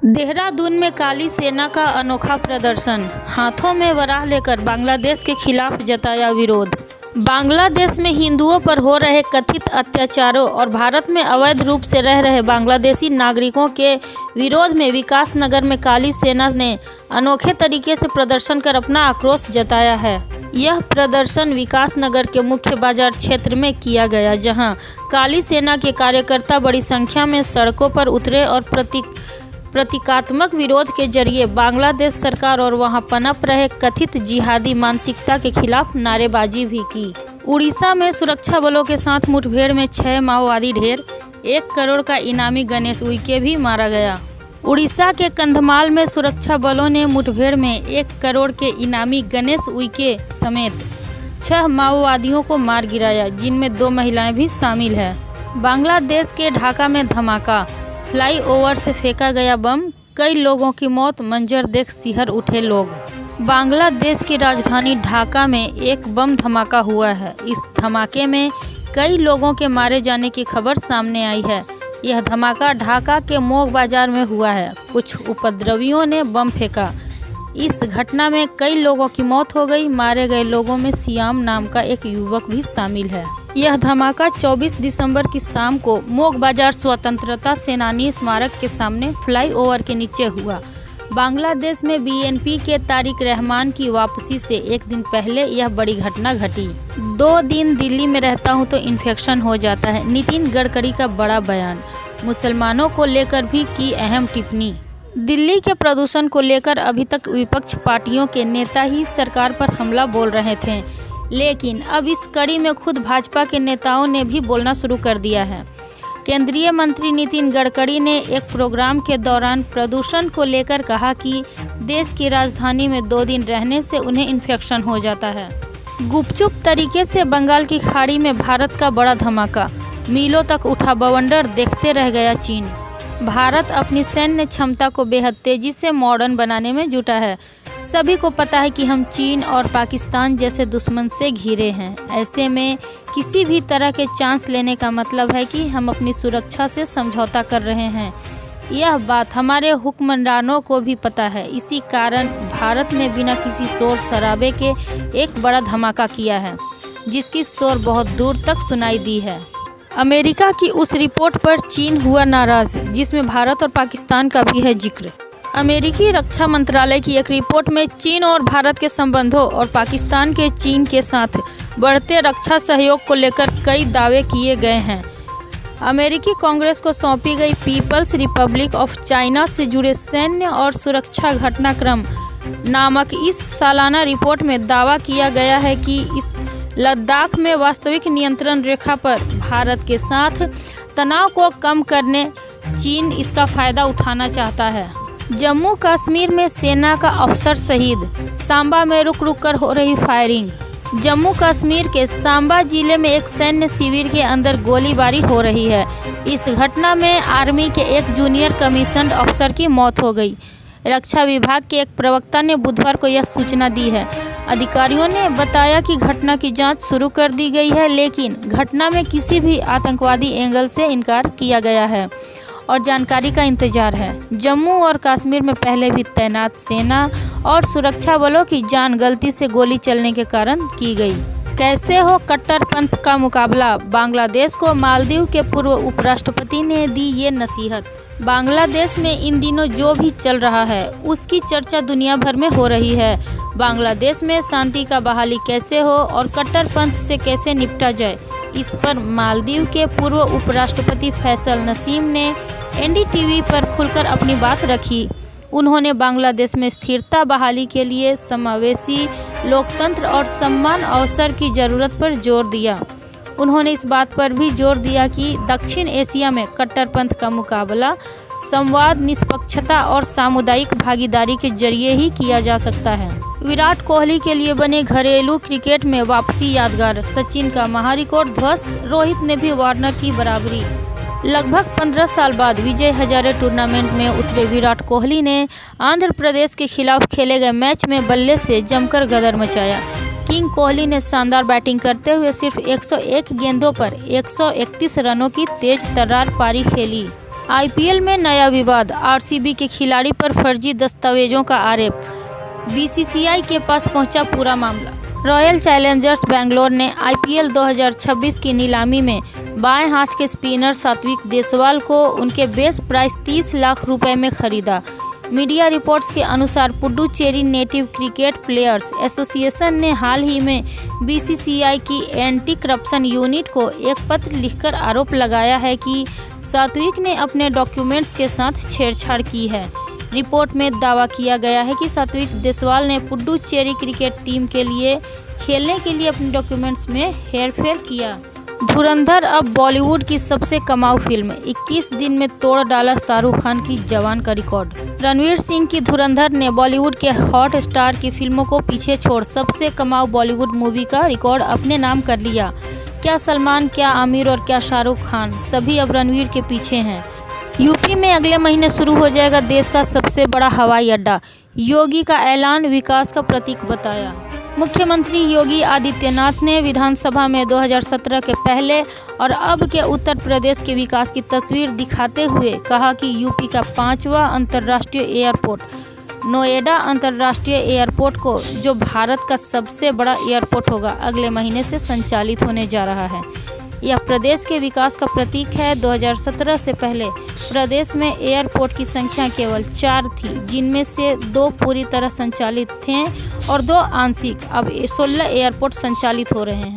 देहरादून में काली सेना का अनोखा प्रदर्शन, हाथों में वराह लेकर बांग्लादेश के खिलाफ जताया विरोध। बांग्लादेश में हिंदुओं पर हो रहे कथित अत्याचारों और भारत में अवैध रूप से रह रहे बांग्लादेशी नागरिकों के विरोध में विकासनगर में काली सेना ने अनोखे तरीके से प्रदर्शन कर अपना आक्रोश जताया है। यह प्रदर्शन विकासनगर के मुख्य बाजार क्षेत्र में किया गया, जहां काली सेना के कार्यकर्ता बड़ी संख्या में सड़कों पर उतरे और प्रतीकात्मक विरोध के जरिए बांग्लादेश सरकार और वहां पनप रहे कथित जिहादी मानसिकता के खिलाफ नारेबाजी भी की। उड़ीसा में सुरक्षा बलों के साथ मुठभेड़ में 6 माओवादी ढेर, 1 करोड़ का इनामी गणेश उइके भी मारा गया। उड़ीसा के कंधमाल में सुरक्षा बलों ने मुठभेड़ में 1 करोड़ के इनामी गणेश उइके समेत 6 माओवादियों को मार गिराया, जिनमें 2 महिलाएं भी शामिल है। बांग्लादेश के ढाका में धमाका, फ्लाईओवर से फेंका गया बम, कई लोगों की मौत, मंजर देख सिहर उठे लोग। बांग्लादेश की राजधानी ढाका में एक बम धमाका हुआ है। इस धमाके में कई लोगों के मारे जाने की खबर सामने आई है। यह धमाका ढाका के मोग बाजार में हुआ है। कुछ उपद्रवियों ने बम फेंका। इस घटना में कई लोगों की मौत हो गई। मारे गए लोगों में सियाम नाम का एक युवक भी शामिल है। यह धमाका 24 दिसंबर की शाम को मोग बाजार स्वतंत्रता सेनानी स्मारक के सामने फ्लाईओवर के नीचे हुआ। बांग्लादेश में बीएनपी के तारिक रहमान की वापसी से एक दिन पहले यह बड़ी घटना घटी। 2 दिन दिल्ली में रहता हूं तो इन्फेक्शन हो जाता है, नितिन गडकरी का बड़ा बयान। मुसलमानों को लेकर भी की अहम टिप्पणी। दिल्ली के प्रदूषण को लेकर अभी तक विपक्ष पार्टियों के नेता ही सरकार पर हमला बोल रहे थे, लेकिन अब इस कड़ी में खुद भाजपा के नेताओं ने भी बोलना शुरू कर दिया है। केंद्रीय मंत्री नितिन गडकरी ने एक प्रोग्राम के दौरान प्रदूषण को लेकर कहा कि देश की राजधानी में 2 दिन रहने से उन्हें इन्फेक्शन हो जाता है। गुपचुप तरीके से बंगाल की खाड़ी में भारत का बड़ा धमाका, मीलों तक उठा बवंडर, देखते रह गया चीन। भारत अपनी सैन्य क्षमता को बेहद तेजी से मॉडर्न बनाने में जुटा है। सभी को पता है कि हम चीन और पाकिस्तान जैसे दुश्मन से घिरे हैं। ऐसे में किसी भी तरह के चांस लेने का मतलब है कि हम अपनी सुरक्षा से समझौता कर रहे हैं। यह बात हमारे हुक्मरानों को भी पता है। इसी कारण भारत ने बिना किसी शोर शराबे के एक बड़ा धमाका किया है, जिसकी शोर बहुत दूर तक सुनाई दी है। अमेरिका की उस रिपोर्ट पर चीन हुआ नाराज, जिसमें भारत और पाकिस्तान का भी है जिक्र। अमेरिकी रक्षा मंत्रालय की एक रिपोर्ट में चीन और भारत के संबंधों और पाकिस्तान के चीन के साथ बढ़ते रक्षा सहयोग को लेकर कई दावे किए गए हैं। अमेरिकी कांग्रेस को सौंपी गई पीपल्स रिपब्लिक ऑफ चाइना से जुड़े सैन्य और सुरक्षा घटनाक्रम नामक इस सालाना रिपोर्ट में दावा किया गया है कि इस लद्दाख में वास्तविक नियंत्रण रेखा पर भारत के साथ तनाव को कम करने चीन इसका फायदा उठाना चाहता है। जम्मू कश्मीर में सेना का अफसर शहीद, सांबा में रुक रुक कर हो रही फायरिंग। जम्मू कश्मीर के सांबा जिले में एक सैन्य शिविर के अंदर गोलीबारी हो रही है। इस घटना में आर्मी के एक जूनियर कमीशन्ड अफसर की मौत हो गई। रक्षा विभाग के एक प्रवक्ता ने बुधवार को यह सूचना दी है। अधिकारियों ने बताया कि घटना की जांच शुरू कर दी गई है, लेकिन घटना में किसी भी आतंकवादी एंगल से इनकार किया गया है और जानकारी का इंतजार है। जम्मू और कश्मीर में पहले भी तैनात सेना और सुरक्षा बलों की जान गलती से गोली चलने के कारण की गई। कैसे हो कट्टरपंथ का मुकाबला, बांग्लादेश को मालदीव के पूर्व उपराष्ट्रपति ने दी ये नसीहत। बांग्लादेश में इन दिनों जो भी चल रहा है उसकी चर्चा दुनिया भर में हो रही है। बांग्लादेश में शांति का बहाली कैसे हो और कट्टरपंथ से कैसे निपटा जाए, इस पर मालदीव के पूर्व उपराष्ट्रपति फैसल नसीम ने एनडीटीवी पर खुलकर अपनी बात रखी। उन्होंने बांग्लादेश में स्थिरता बहाली के लिए समावेशी लोकतंत्र और समान अवसर की जरूरत पर जोर दिया। उन्होंने इस बात पर भी जोर दिया कि दक्षिण एशिया में कट्टरपंथ का मुकाबला संवाद, निष्पक्षता और सामुदायिक भागीदारी के जरिए ही किया जा सकता है। विराट कोहली के लिए बने घरेलू क्रिकेट में वापसी यादगार, सचिन का महारिकॉर्ड ध्वस्त, रोहित ने भी वार्नर की बराबरी। लगभग 15 साल बाद विजय हजारे टूर्नामेंट में उतरे विराट कोहली ने आंध्र प्रदेश के खिलाफ खेले गए मैच में बल्ले से जमकर गदर मचाया। किंग कोहली ने शानदार बैटिंग करते हुए सिर्फ 101 गेंदों पर 131 रनों की तेज तर्रार पारी खेली। आईपीएल में नया विवाद, आरसीबी के खिलाड़ी पर फर्जी दस्तावेजों का आरोप, बीसीसीआई के पास पहुंचा पूरा मामला। रॉयल चैलेंजर्स बेंगलोर ने आईपीएल 2026 की नीलामी में बाएं हाथ के स्पिनर सात्विक देसवाल को उनके बेस प्राइस 30 लाख रुपए में खरीदा। मीडिया रिपोर्ट्स के अनुसार Puducherry native cricket players association ने हाल ही में बीसीसीआई की एंटी करप्शन यूनिट को एक पत्र लिखकर आरोप लगाया है कि सात्विक ने अपने डॉक्यूमेंट्स के साथ छेड़छाड़ की है। रिपोर्ट में दावा किया गया है कि सात्विक देसवाल ने पुडुचेरी क्रिकेट टीम के लिए खेलने के लिए अपने डॉक्यूमेंट्स में हेरफेर किया। धुरंधर अब बॉलीवुड की सबसे कमाऊ फिल्म, 21 दिन में तोड़ डाला शाहरुख खान की जवान का रिकॉर्ड। रणवीर सिंह की धुरंधर ने बॉलीवुड के हॉट स्टार की फिल्मों को पीछे छोड़ सबसे कमाऊ बॉलीवुड मूवी का रिकॉर्ड अपने नाम कर लिया। क्या सलमान, क्या आमिर और क्या शाहरुख खान, सभी अब रणवीर के पीछे हैं। यूपी में अगले महीने शुरू हो जाएगा देश का सबसे बड़ा हवाई अड्डा, योगी का ऐलान विकास का प्रतीक बताया। मुख्यमंत्री योगी आदित्यनाथ ने विधानसभा में 2017 के पहले और अब के उत्तर प्रदेश के विकास की तस्वीर दिखाते हुए कहा कि यूपी का 5वां अंतर्राष्ट्रीय एयरपोर्ट नोएडा अंतर्राष्ट्रीय एयरपोर्ट को, जो भारत का सबसे बड़ा एयरपोर्ट होगा, अगले महीने से संचालित होने जा रहा है। यह प्रदेश के विकास का प्रतीक है। 2017 से पहले प्रदेश में एयरपोर्ट की संख्या केवल 4 थी, जिनमें से 2 पूरी तरह संचालित थे और 2 आंशिक। अब 16 एयरपोर्ट संचालित हो रहे हैं।